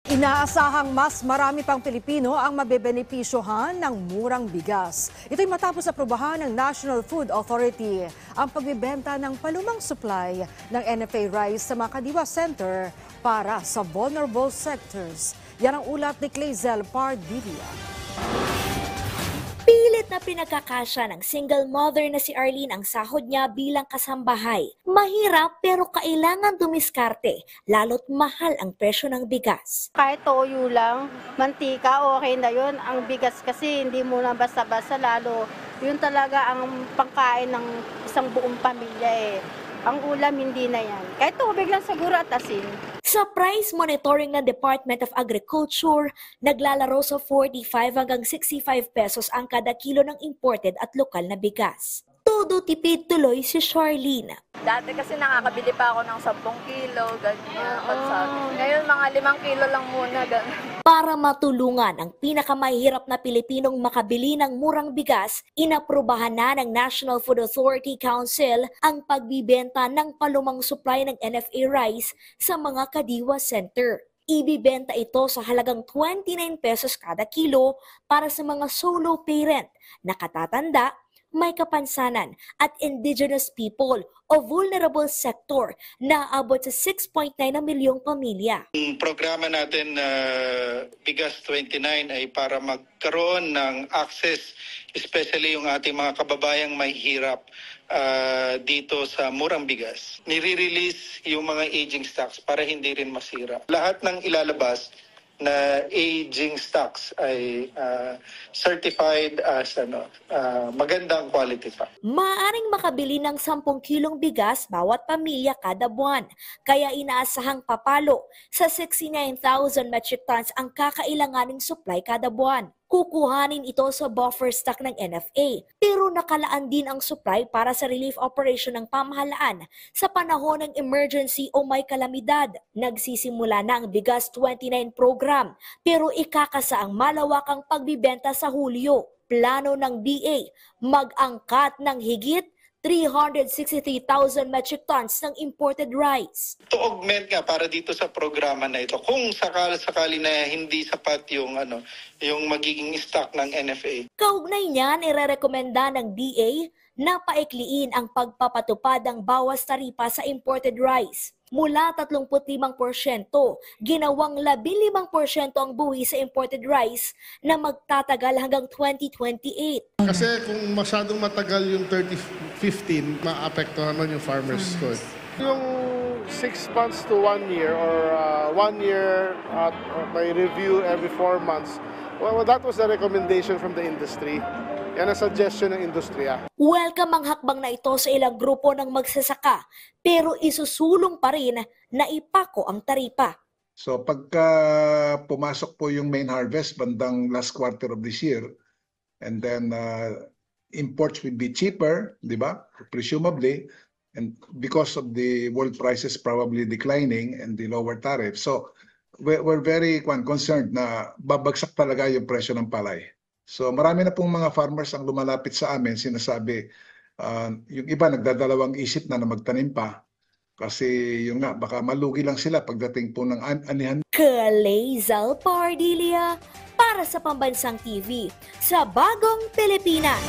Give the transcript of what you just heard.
Inaasahang mas marami pang Pilipino ang mabebenepisyohan ng murang bigas. Ito'y matapos aprobahan ng National Food Authority ang pagbibenta ng palumang supply ng NFA rice sa mga Kadiwa Center para sa vulnerable sectors. Yan ang ulat ni Clazel Pardilla. Pilit na pinagkakasya ng single mother na si Arlene ang sahod niya bilang kasambahay. Mahirap pero kailangan dumiskarte, lalo't mahal ang presyo ng bigas. Kahit toyo lang, mantika, okay na yun. Ang bigas kasi hindi mo na basta-basta, lalo yun talaga ang pangkain ng isang buong pamilya eh. Ang ulam hindi na yan. Kahit tubig lang siguro at asin. Sa price monitoring ng Department of Agriculture, naglalaro sa 45 hanggang 65 pesos ang kada kilo ng imported at lokal na bigas. Todo tipid tuloy si Charlene. Dati kasi nakakabili pa ako ng 10 kilo, ganyan. Ngayon mga 5 kilo lang muna, ganyan. Para matulungan ang pinakamahirap na Pilipinong makabili ng murang bigas, inaprubahan na ng National Food Authority Council ang pagbibenta ng palumang supply ng NFA rice sa mga Kadiwa Center. Ibibenta ito sa halagang 29 pesos kada kilo para sa mga solo parent, nakatatanda, may kapansanan at indigenous people o vulnerable sector na abot sa 6.9 na milyong pamilya. Ang programa natin na Bigas 29 ay para magkaroon ng access, especially yung ating mga kababayang may hirap dito sa murang bigas. Nire-release yung mga aging stocks para hindi rin masira. Lahat ng ilalabas na aging stocks ay certified as magandang quality pa. Maaring makabili ng 10 kilong bigas bawat pamilya kada buwan, kaya inaasahang papalo sa 69,000 metric tons ang kakailanganing supply kada buwan. Kukuhanin ito sa buffer stock ng NFA, pero nakalaan din ang supply para sa relief operation ng pamahalaan sa panahon ng emergency o may kalamidad. Nagsisimula na ang Bigas 29 program, pero ikakasa ang malawakang pagbibenta sa Hulyo. Plano ng DA, mag-angkat ng higit 363,000 metric tons ng imported rice. To augment nga para dito sa programa na ito, kung sakali na hindi sapat yung yung magiging stock ng NFA. Kaugnay niyan, irerekomenda ng DA na paikliin ang pagpapatupad ng bawas taripa sa imported rice. Mula 35%, ginawang 15% ang buwi sa imported rice na magtatagal hanggang 2028. Kasi kung masyadong matagal yung 30-15, maapekto naman yung farmers ko. Yung 6 months to 1 year or 1 year at may review every 4 months, well, that was the recommendation from the industry. Yan ang suggestion ng industriya. Welcome ang hakbang na ito sa ilang grupo ng magsasaka, pero isusulong pa rin na ipako ang taripa. So pagka pumasok po yung main harvest bandang last quarter of this year, and then imports will be cheaper, di ba? Presumably, and because of the world prices probably declining and the lower tariff. So we're very concerned na babagsak talaga yung presyo ng palay. So marami na pong mga farmers ang lumalapit sa amin, sinasabi, yung iba nagdadalawang isip na magtanim pa kasi yung nga baka malugi lang sila pagdating po ng anihan. Clazel Pardilla para sa Pambansang TV sa Bagong Pilipinas.